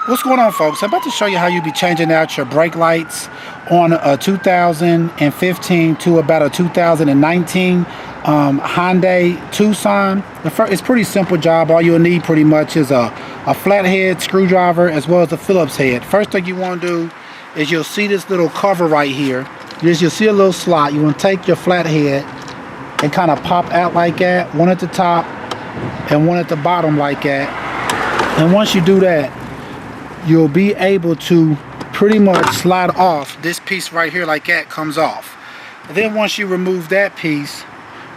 What's going on, folks? I'm about to show you how you be changing out your brake lights on a 2015 to about a 2019 Hyundai Tucson. It's a pretty simple job. All you'll need pretty much is a flathead screwdriver as well as a Phillips head. First thing you want to do is you'll see this little cover right here. You'll see a little slot. You want to take your flathead and kind of pop out like that, one at the top and one at the bottom like that. And once you do that, you'll be able to pretty much slide off this piece right here like that comes off. And then once you remove that piece,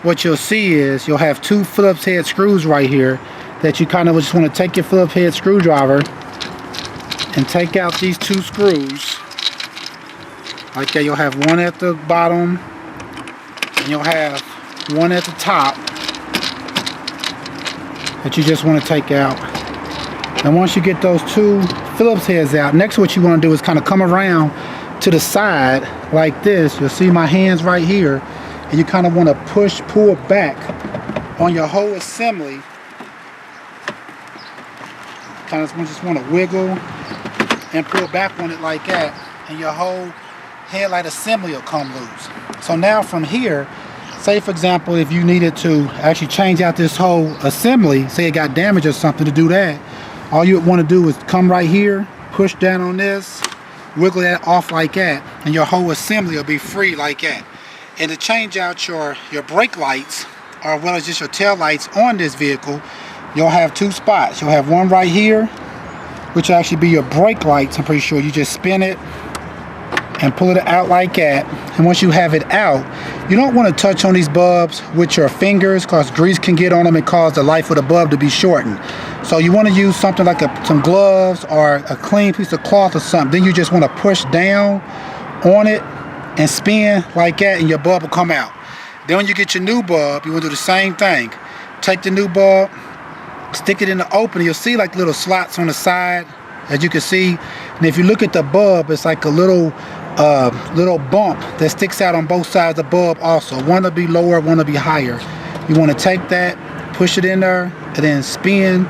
what you'll see is you'll have two Phillips head screws right here that you kind of just want to take your Phillips head screwdriver and take out these two screws like that. You'll have one at the bottom and you'll have one at the top that you just want to take out. And once you get those two Phillips heads out, next what you want to do is kind of come around to the side like this. You'll see my hands right here, and you kind of want to pull back on your whole assembly. Kind of just want to wiggle and pull back on it like that, and your whole headlight assembly will come loose. So now from here, say for example, if you needed to actually change out this whole assembly, say it got damaged or something, to do that, all you want to do is come right here, push down on this, wiggle that off like that, and your whole assembly will be free like that. And to change out your brake lights, or well as just your tail lights on this vehicle, you'll have two spots. You'll have one right here, which will actually be your brake lights. I'm pretty sure you just spin it and pull it out like that. And once you have it out, you don't want to touch on these bulbs with your fingers because grease can get on them and cause the life of the bulb to be shortened. So you want to use something like some gloves or a clean piece of cloth or something. Then you just want to push down on it and spin like that, and your bulb will come out. Then when you get your new bulb, you want to do the same thing. Take the new bulb, stick it in the opening. You'll see like little slots on the side, as you can see. And if you look at the bulb, it's like a little bump that sticks out on both sides of the bulb also. One will be lower, one will be higher. You want to take that, push it in there, and then spin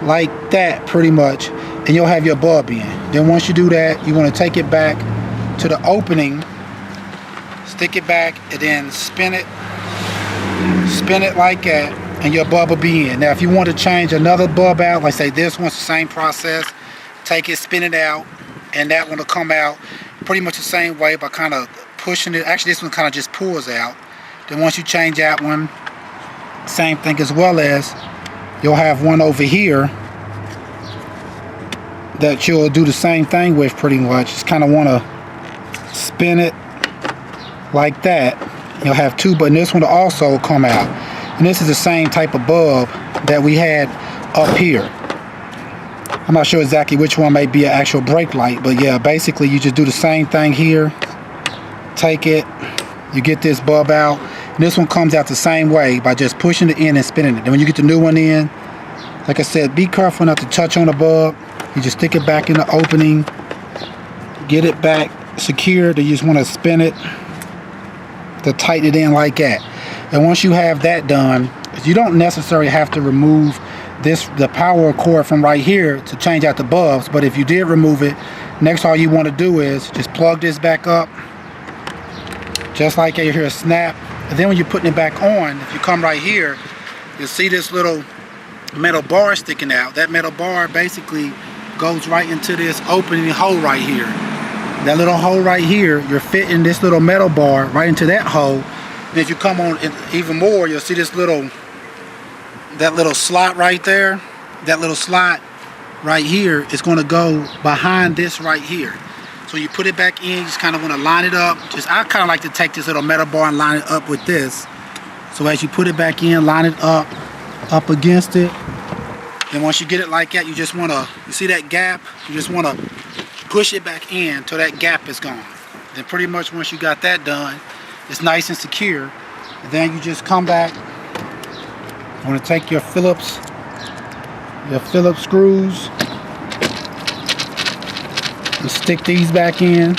like that pretty much, and you'll have your bulb in. Then once you do that, you want to take it back to the opening, stick it back, and then spin it like that, and your bulb will be in. Now if you want to change another bulb out, like say this one's the same process, take it, spin it out, and that one will come out pretty much the same way by kind of pushing it. Actually this one kind of just pulls out. Then once you change that one, same thing, as well as you'll have one over here that you'll do the same thing with pretty much. Just kind of want to spin it like that. You'll have two, but this one will also come out. And this is the same type of bulb that we had up here. I'm not sure exactly which one may be an actual brake light, but yeah, basically you just do the same thing here. Take it, you get this bulb out, and this one comes out the same way by just pushing it in and spinning it. Then when you get the new one in, like I said, be careful not to touch on the bulb. You just stick it back in the opening, get it back secure. Then you just want to spin it to tighten it in like that. And once you have that done, you don't necessarily have to remove the power cord from right here to change out the bulbs. But if you did remove it, next all you want to do is just plug this back up, just like that. You hear a snap. And then when you're putting it back on, if you come right here, you'll see this little metal bar sticking out. That metal bar basically goes right into this opening hole right here. That little hole right here, you're fitting this little metal bar right into that hole. And if you come on even more, you'll see this little slot right there. That little slot right here is going to go behind this right here. So you put it back in, you just kind of want to line it up. I kind of like to take this little metal bar and line it up with this. So as you put it back in, line it up against it. Then once you get it like that, you just want to, you see that gap? You just want to push it back in till that gap is gone. Then pretty much once you got that done, it's nice and secure. And then you just come back. You want to take your Phillips screws and stick these back in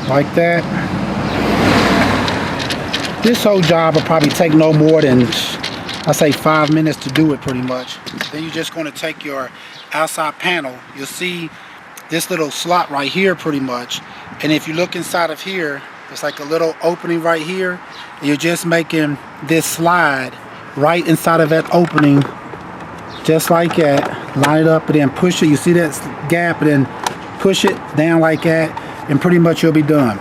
like that. This whole job will probably take no more than I say 5 minutes to do it pretty much. Then you're just going to take your outside panel. You'll see this little slot right here pretty much. And if you look inside of here, it's like a little opening right here. And you're just making this slide right inside of that opening, just like that. Line it up and then push it. You see that gap, and then push it down like that, and pretty much you'll be done.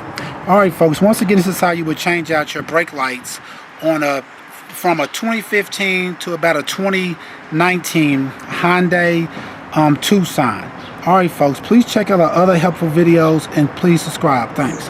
All right, folks, once again, this is how you would change out your brake lights on from a 2015 to about a 2019 Hyundai Tucson. All right, folks, please check out our other helpful videos and please subscribe. Thanks.